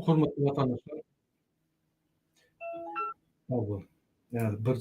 hurmatly vatandaşlar. Abo. Yani bir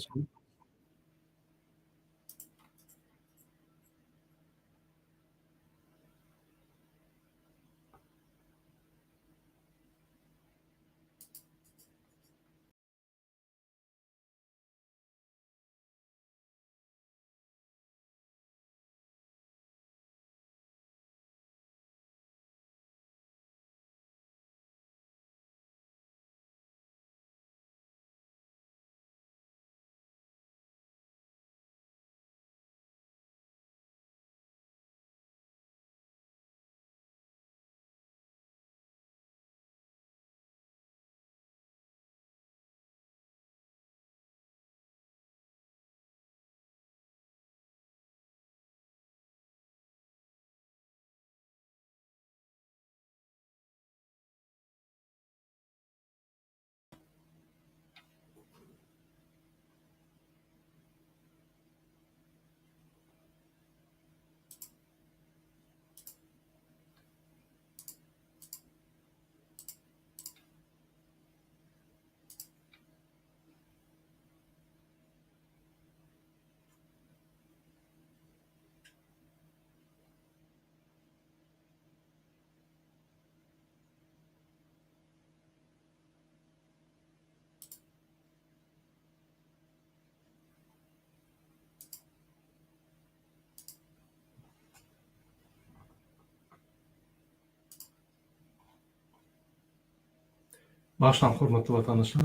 baştan hurmatly vatandaşlar.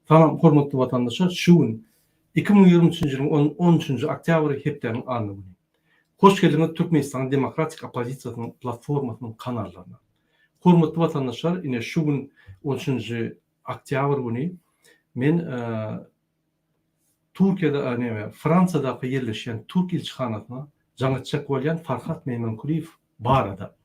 Tamam, hurmatly vatandaşlar, şuun 2023 yılın 13. oktyabr hepdeniň anny güni. Hoş geldiňiz Türkmenistan Demokratik Opozisiýasynyň platformasynyň kanallarına. Hurmatly vatandaşlar, ine şu gün 13. oktyabr güni men Türkiýede, Fransada ýerleşen Türk ilçihanasyna jaňatjak bolýan Farhat Meýmankuliýew barada.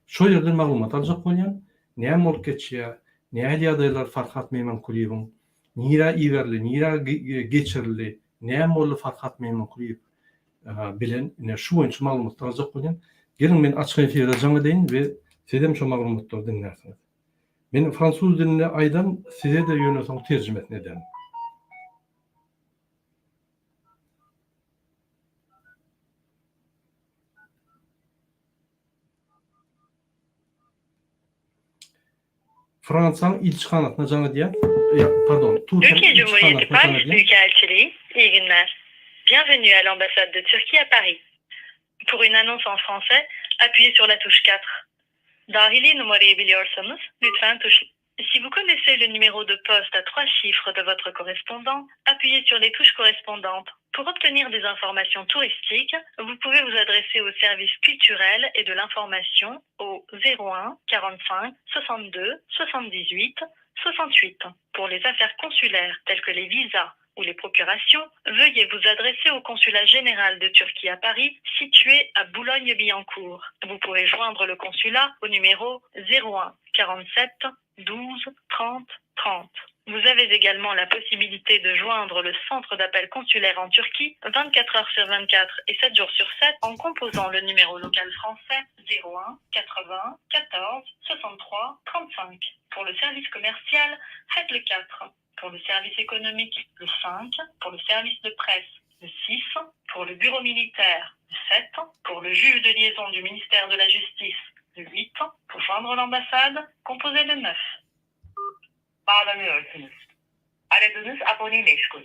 Şo ýerden maglumat aljak bolýan, näme bolup geçýär, näme ýagdaýlar Farhat Meýmankuliýewiň nira iwerli, nira geçirildi, näme boldy Farhat Meýmankuliýew bilen ine şu boýunça maglumat aljak bolýan. Gelin men açyk efirde jaňa deýin we sizem şo maglumatlary dinlersiňiz. Men fransuz diline aýdam, size de ýönesoň terjime etmeden. Fransa'nın ilçihanasyna jaňa diýär. Pardon, Türkiye Cumhuriyeti Paris Büyükelçiliği, iyi günler. Bienvenue à l'ambassade de Turquie à Paris. Pour une annonce en français, appuyez sur la touche 4. Dahili numarayı biliyorsanız, lütfen tuşlayın. Si vous connaissez le numéro de poste à 3 chiffres de votre correspondant, appuyez sur les touches correspondantes. Pour obtenir des informations touristiques, vous pouvez vous adresser au service culturel et de l'information au 01 45 62 78 68. Pour les affaires consulaires telles que les visas ou les procurations, veuillez vous adresser au consulat général de Turquie à Paris, situé à Boulogne-Billancourt. Vous pouvez joindre le consulat au numéro 01 47 12 30 30. Vous avez également la possibilité de joindre le centre d'appel consulaire en Turquie 24 heures sur 24 et 7 jours sur 7 en composant le numéro local français 01 80 14 63 35. Pour le service commercial, faites le 4. Pour le service économique, le 5. Pour le service de presse, le 6. Pour le bureau militaire, le 7. Pour le juge de liaison du ministère de la Justice, le 8. Pour joindre l'ambassade, composez le 9. Bağlanıyorsunuz. Aradığınız abone meşgul.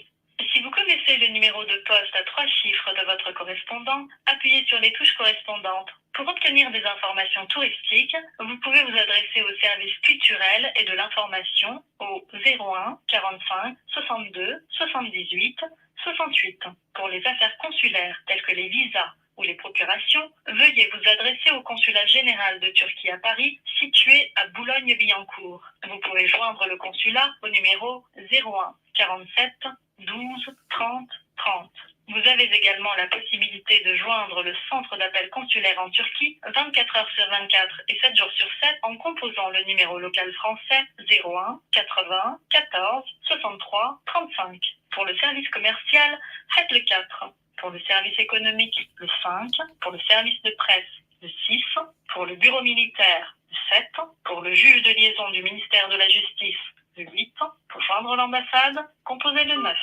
Si vous connaissez le numéro de poste à 3 chiffres de votre correspondant, appuyez sur les touches correspondantes. Pour obtenir des informations touristiques, vous pouvez vous adresser au service culturel et de l'information au 01 45 62 78 68. Pour les affaires consulaires telles que les visas ou les procurations, veuillez vous adresser au consulat général de Turquie à Paris, situé à Boulogne-Billancourt. Vous pouvez joindre le consulat au numéro 01 47 12 30 30. Vous avez également la possibilité de joindre le centre d'appel consulaire en Turquie 24 heures sur 24 et 7 jours sur 7 en composant le numéro local français 01 80 14 63 35. Pour le service commercial, faites le 4. Pour le service économique, le 5. Pour le service de presse, le 6. Pour le bureau militaire, le 7. Pour le juge de liaison du ministère de la Justice, le 8. Pour joindre l'ambassade, composez le 9.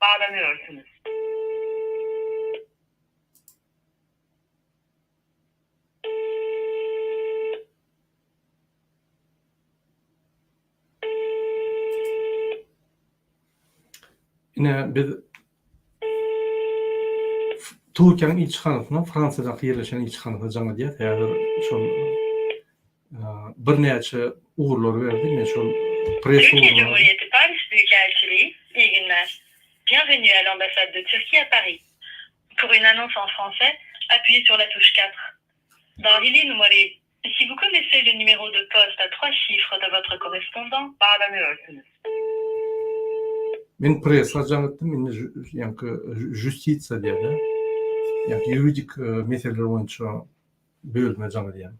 Bağlanıyorsunuz. Yine biz Türkiýanyň ilçihanasyna Fransada ýerleşen ilçihanada jaňa diýär. Häzir şol birnäçe uğurlar berdi. Men şol press Türkiye uğurlary Cumhuriyeti Paris Büyükelçiliği, iyi günler. Bienvenue à l'ambassade de Turquie à Paris. Pour une annonce en français, appuyez sur la touche 4. Dahili numarayı. Si vous connaissez le numéro de poste à 3 chiffres de votre correspondant, bağlanıyorsunuz. men pressa jaňa etdim. Indi ýa-ni justiça diýär. Ýa-ni ýuridik meseleler boýunça bölme jaňa diýär.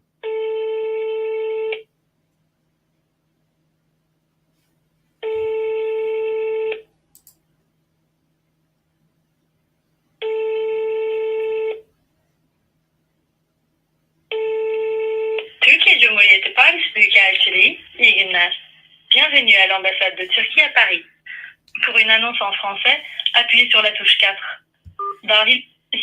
Türkiye Cumhuriyeti Paris Büyükelçiliği, iyi günler. Bienvenue à l'ambassade de Turquie à Paris. Pour une annonce en français, appuyez sur la touche 4.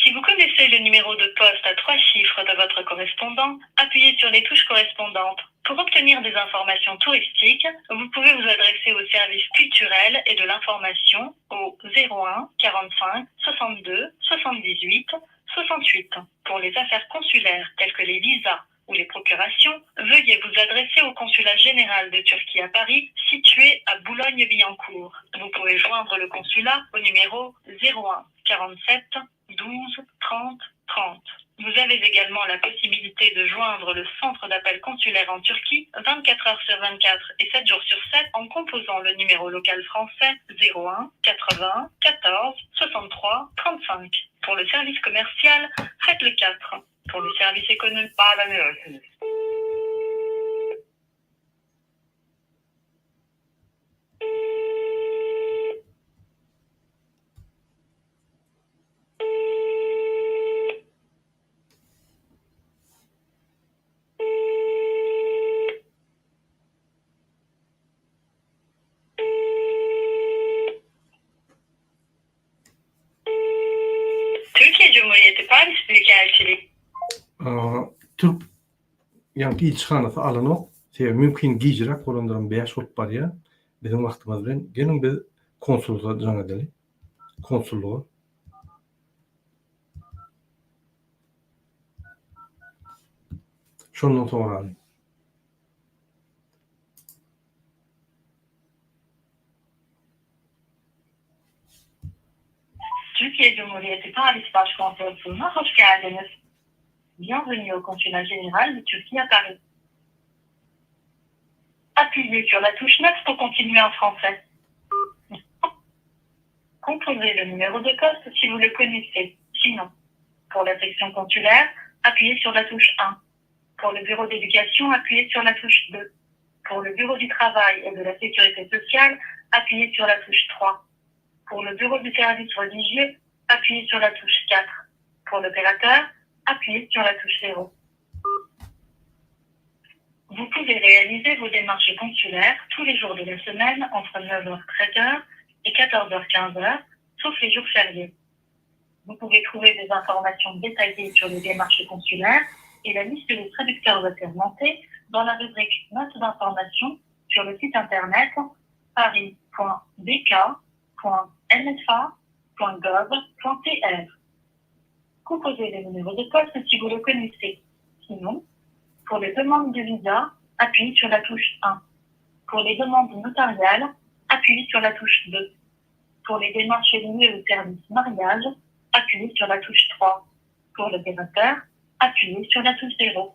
Si vous connaissez le numéro de poste à 3 chiffres de votre correspondant, appuyez sur les touches correspondantes. Pour obtenir des informations touristiques, vous pouvez vous adresser au service culturel et de l'information au 01 45 62 78 68. Pour les affaires consulaires telles que les visas ou les procurations, veuillez vous adresser au consulat général de Turquie à Paris, situé à Boulogne-Billancourt. Vous pouvez joindre le consulat au numéro 01 47 12 30 30. Vous avez également la possibilité de joindre le centre d'appel consulaire en Turquie 24 heures sur 24 et 7 jours sur 7 en composant le numéro local français 01 80 14 63 35. Pour le service commercial, faites le 4. Pour le service économique, bağlanıyorsunuz. Türkiye Cumhuriyeti Paris Büyükelçiliği. Türk ýa-ni ilçihanasy alanyp, mümkin giýjirek bolanlaryň 5 bolup barýar. Bizim wagtymyz bilen gelin biz konsulluğa jaň edelim. Konsulluğa. Şondan sonra Türkiye Cumhuriyeti Paris Başkonsolosluğu'na hoş geldiniz. Bienvenue au consulat général de Turquie à Paris. Appuyez sur la touche 9 pour continuer en français. Composez le numéro de poste si vous le connaissez. Sinon, pour la section consulaire, appuyez sur la touche 1. Pour le bureau d'éducation, appuyez sur la touche 2. Pour le bureau du travail et de la sécurité sociale, appuyez sur la touche 3. Pour le bureau du service religieux, appuyez sur la touche 4. Pour l'opérateur, appuyez sur la touche 0. Vous pouvez réaliser vos démarches consulaires tous les jours de la semaine entre 9h-13h et 14h-15h, sauf les jours fériés. Vous pouvez trouver des informations détaillées sur les démarches consulaires et la liste des traducteurs assermentés dans la rubrique Notes d'information sur le site internet paris.bk.nfa.gov.tr. Composez le numéro de poste si vous le connaissez. Sinon, pour les demandes de visa, appuyez sur la touche 1. Pour les demandes notariales, appuyez sur la touche 2. Pour les démarches liées au service mariage, appuyez sur la touche 3. Pour l'opérateur, appuyez sur la touche 0.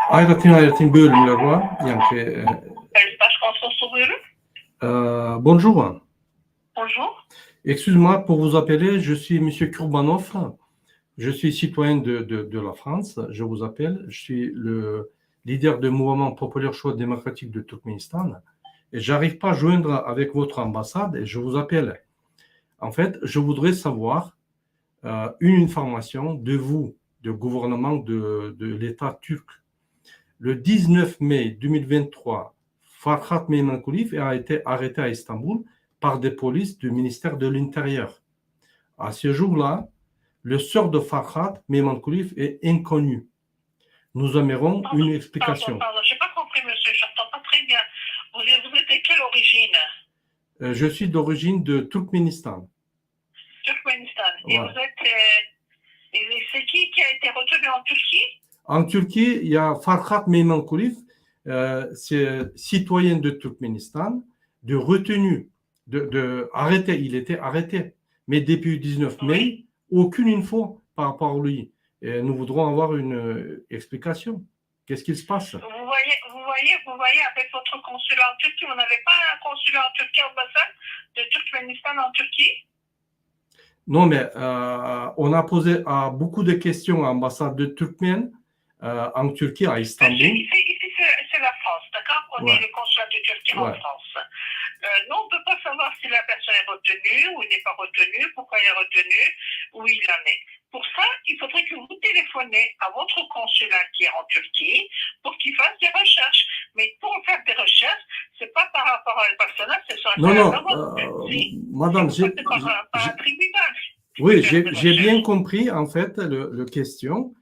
Ayrıca bölümler var. Yani Espace François buyurun. bonjour. Bonjour. Excuse-moi pour vous appeler, je suis Monsieur Kurbanov. Je suis citoyen de la France. Je vous appelle. Je suis le leader du mouvement populaire choix démocratique de Turkménistan. Et j'arrive pas à joindre avec votre ambassade et je vous appelle. En fait, je voudrais savoir une information de vous, du gouvernement de l'État turc. Le 19 mai 2023, Farhat Meymankuliyev a été arrêté à Istanbul par des polices du ministère de l'Intérieur. À ce jour-là, le sort de Farhat Meymankuliyev est inconnu. Nous aimerons une explication. Pardon, je n'ai pas compris, monsieur, je n'entends pas très bien. Vous êtes de quelle origine? Je suis d'origine de Turkménistan. Turkménistan. Et Ouais. vous êtes... et c'est qui a été retenu en Turquie? En Turquie, il y a Farhat Meymankuliyev, c'est citoyen de Turkménistan, de retenu, arrêté, il était arrêté. Mais depuis le 19 mai, aucune info par rapport à lui. Et nous voudrons avoir une explication. Qu'est-ce qui se passe? Vous voyez, avec votre consulat en Turquie, vous n'avez pas un consulat en Turquie, ambassade de Turkménistan en Turquie? Non, mais on a posé beaucoup de questions à l'ambassade de Turkmène en Turquie, à Istanbul. Ici c'est la France, d'accord? On Ouais. est le consulat de Turquie en Ouais. France. Nous, on ne peut pas savoir si la personne est retenue ou n'est pas retenue, pourquoi elle est retenue, où il en est. Pour ça, il faudrait que vous téléphonez à votre consulat qui est en Turquie pour qu'il fasse des recherches. Mais pour faire des recherches, c'est pas par rapport à une personne, c'est sur Non, non, madame, par un tribunal. Oui, j'ai bien compris en fait le question.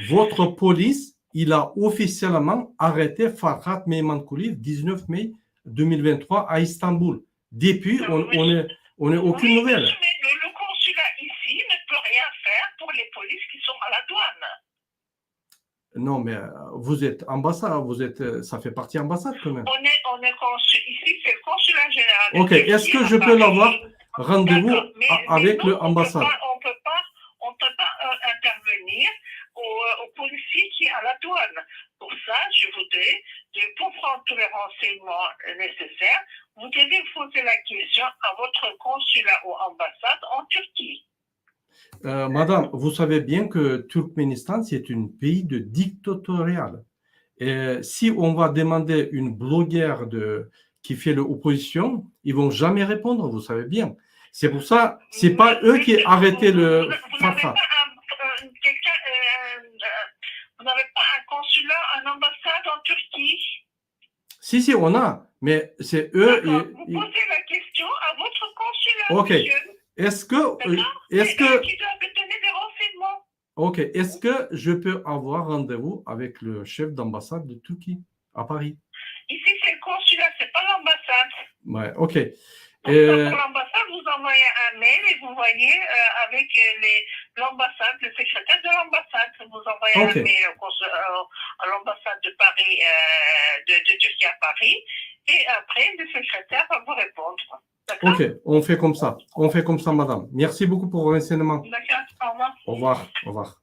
Votre police, il a officiellement arrêté Farhat Meymankuliyev 19 mai 2023 à Istanbul. Depuis, on n'a aucune nouvelle. Mais le consulat ici ne peut rien faire pour les polices qui sont à la douane. Non, mais vous êtes ambassade, ça fait partie ambassade quand même. Ici, c'est le consulat général. Ok, est-ce que je peux l'avoir rendez-vous avec l'ambassade? On ne peut pas intervenir au policier qui est à la douane. Pour ça, je voudrais, pour prendre tous les renseignements nécessaires, vous devez poser la question à votre consulat ou ambassade en Turquie. Madame, vous savez bien que Turkménistan, c'est un pays de dictatorial. Et si on va demander une blogueur qui fait l'opposition, ils vont jamais répondre, vous savez bien. C'est pour ça, c'est pas eux qui ont arrêté le Farhat. Vous n'avez pas un consulat, une ambassade en Turquie? Si, on a, mais c'est eux. Vous posez la question à votre consulat, Ok. monsieur. Est-ce que qui doivent donner des renseignements. Ok. Est-ce que je peux avoir rendez-vous avec le chef d'ambassade de Turquie à Paris? Ici, c'est le consulat, c'est pas l'ambassade. Ouais, ok. Pour l'ambassade, vous envoyez un mail et vous voyez avec l'ambassade, le secrétaire de l'ambassade, vous envoyez un mail à l'ambassade de Paris, de Turquie à Paris, et après, le secrétaire va vous répondre. Ok, on fait comme ça. On fait comme ça, madame. Merci beaucoup pour vos renseignements. D'accord, au revoir. Au revoir.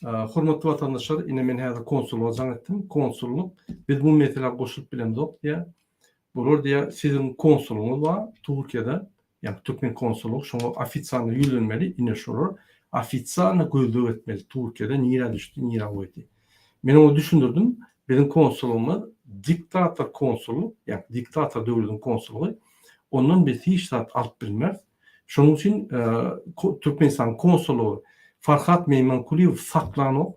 Hurmatlı vatandaşlar, yine men hada konsulluğa zanettim. Konsulluk, biz bu meteler koşup bilemiz yok diye. Bulur diye sizin konsulunuz var Türkiye'de. Yani Türkmen konsulluk, şunu afitsanı yürünmeli, iniş olur. Afitsanı gözlük etmeli Türkiye'de. Nira düştü, nira oydu. Ben onu düşündürdüm. Benim konsulluğumuz diktatör konsulluğu, yani diktatör devletin konsulluğu. Ondan bir hiç saat alt bilmez. Şunun için Türkmenistan konsulluğu Farhat Meymankuliyev saklanıp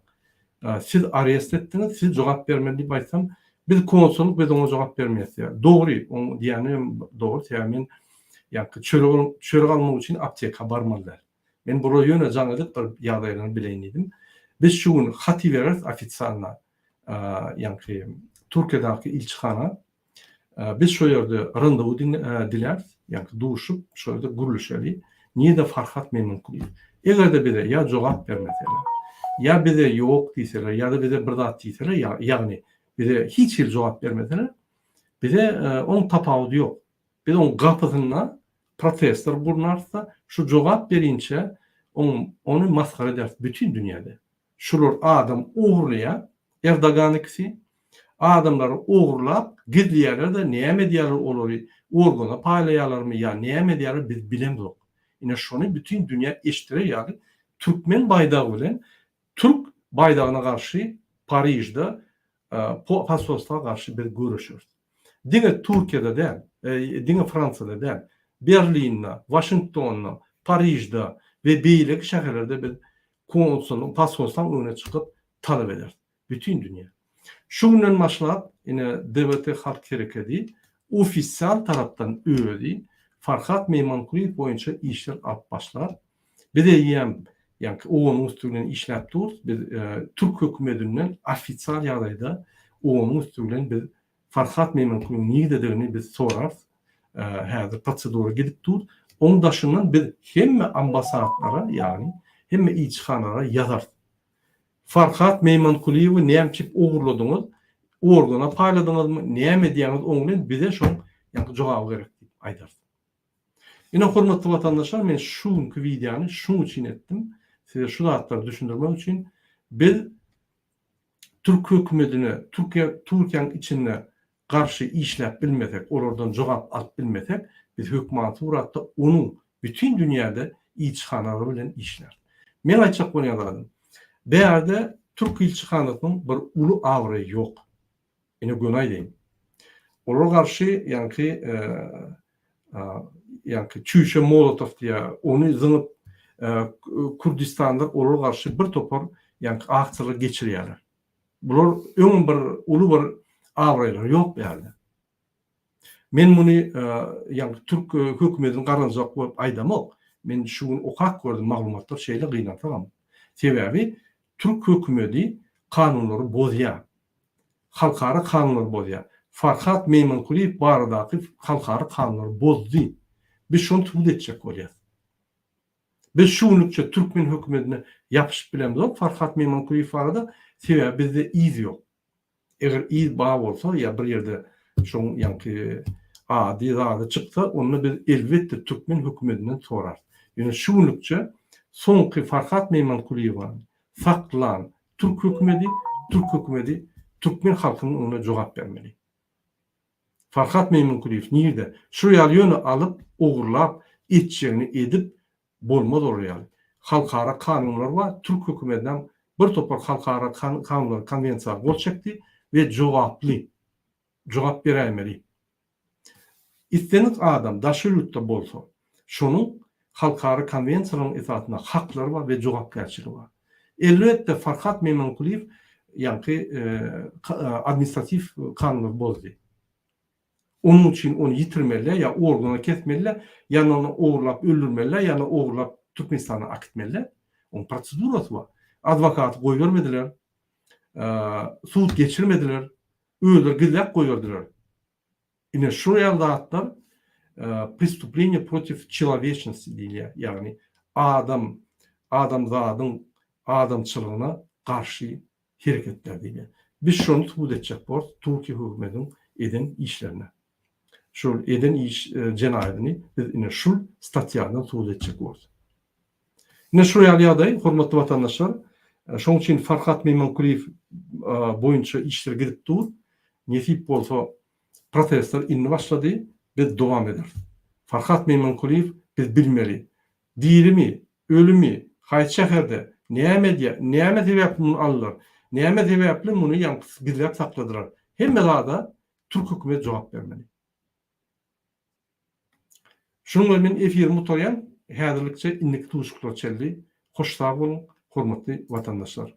siz arrest ettiniz, siz cevap vermeli baysam biz konsulluk biz ona cevap vermeyiz. Yani. Doğru, onu diyenim doğru. Yani çörek almak için apteka barmalılar. Ben buraya yöne canlılık bir yağdaylarını bileyindim. Biz şu gün hati veririz afitsalına. Yani Türkiye'deki ilçihana biz şu yerde randevu dileriz. Yani doğuşup şu yerde gürülüşeli. Niye de Farhat Meymankuliyev? Eğer de bize ya cevap vermeseler, ya bize yok deseler, ya da bize bırdat deseler, yani bize hiç cevap vermeseler, bize onun tapağı yok. Bir on gapysyna protestler burnarsa şu jogap berinçe onu maskara eder bütün dünyada. Şular adam uğurlaya Erdoğan'ıkisi adamları uğurlap gizliyeler de näme diýerler olary organa paylaýarlar mı ya näme diýerler biz bilemdik. Ine şonu bütün dünya eşitire ýaly Türkmen baydağı bilen Türk baydağına karşı Paris'de pasosluk'a karşı bir görüşür. Dine Türkiye'de de, dine Fransa'da da, Berlin'de, Washington'da, Paris'de ve beýleki şäherlerde bir konsulun, pasosluk'un öne çıkıp talep eder. Bütün dünya. Şu günden başlap, yine devlete halk hareketi, ofisial taraftan öğredi, Farhat Meymankuliýew boyunca işler alıp başlar. Bir de yani onun üstünden işlep dur, bir Türk hökümetinden ofisial ýagdaýda onun üstünden bir Farhat Meymankuliýew niýdediğini biz sorar. Häzir prosedura gidip dur. Onun daşından bir hemme ambasadlara yani hemme elçixanalara ýazar. Farhat Meymankuliýewi näme ogurladyňyz, organa paýladyňyzmy, näme diýäňiz oňdan bize şol ýa-da jogap gerek diýip aýdar. Ine hormatly vatandaşlar, men şuňky videony şuň üçin etdim. Size şu zatları düşündirmek için biz Türk hökümetine, Türkiýanyň içinde karşı işlep bilmesek, oradan jogap alyp bilmesek, biz hökümaty uratda onun bütün dünyada elçixanalary bilen işler. Men aýtjak bolýan Beýerde Türk elçixanasynyň bir uly awry ýok. Ine gönaý diýim. Olara garşy ýa-ni Çüşe Molotov diýär, onu zyňyp Kurdistanda olara garşy bir topar ýa-ni akçylyk geçirýärler. Bular öňe bir uly bir awrylar ýok beýerde. Men muny ýa-ni Türk hökümetiniň garanjak bolup aýdamak, men şuny okak gördüm maglumatlar şeýle gynantyram. Sebebi Türk hökümeti kanunları bozýar. Halkara kanunları bozýar. Farhat Meymankuliýew baradaky halkara kanunları bozdy. Biz şonu tut etjek bolýar. Biz şuňlukça Türkmen hökümetine ýapyşyp bilemdik. Farhat Meymankuliýew barada sebebi bizde iz ýok. Eger iz bar bolsa ýa bir ýerde şoň ýa-ni ady çyksa, onu biz elbetde Türkmen hökümetinden sorar. Ýöne şuňlukça soňky Farhat Meymankuliýew faklan Türk hökümeti Türkmen halkynyň ona jogap bermeli. Farhat Meymankuliýew niýde? Şu ýalyny alyp, ogurlap, etjegini edip bolmaz orýaly. Halkara kanunlar var. Türk hökümetinden bir topar halkara kanunlar, konvensiýa bolçakdy we jogaply. Jogap beremeli. İstenik adam daşyrykda bolsa, şonuň halkara konvensiýalaryň esatyna haklary var we jogapkärçiligi var. Elbette Farhat Meymankuliýew administratif kanunlar bozdy. Onun için onu yitirmeliler, ya organa kesmeliler, ya onu oğurlap öldürmeliler, ya onu oğurlap Türkmenistan'a akıtmeliler. Onun prosedurası var. Advokatı koyvermediler, suud geçirmediler, öldür gizlek koyverdiler. Yine şuraya dağıtlar преступление против человечности diye, yani adamçılığına karşı hareketler diye. Biz şunu tut edecek bor Türkiye hükümetinin eden işlerine. Şu eden iş cinayetini biz yine şu statyadan tut edecek bor. Yine şuraya aday, hormatly vatandaşlar, şoň üçin Farhat Meymankuliýew boýunça işler gidip dur. Nesip bolsa protestler inni başlady, biz dowam eder. Farhat Meymankuliýew biz bilmeli. Dirimi, ölümi, haýsy şäherde näme sebäpli muny aldylar? Näme sebäpli muny ýalňyz gizlep sakladylar? Hemme da Türk hökümeti jogap bermeli. Şuňla men efir mutaryan häzirlikçe inlik tuşuklar çeldi. Hoş sag bolun, hormatly vatandaşlar.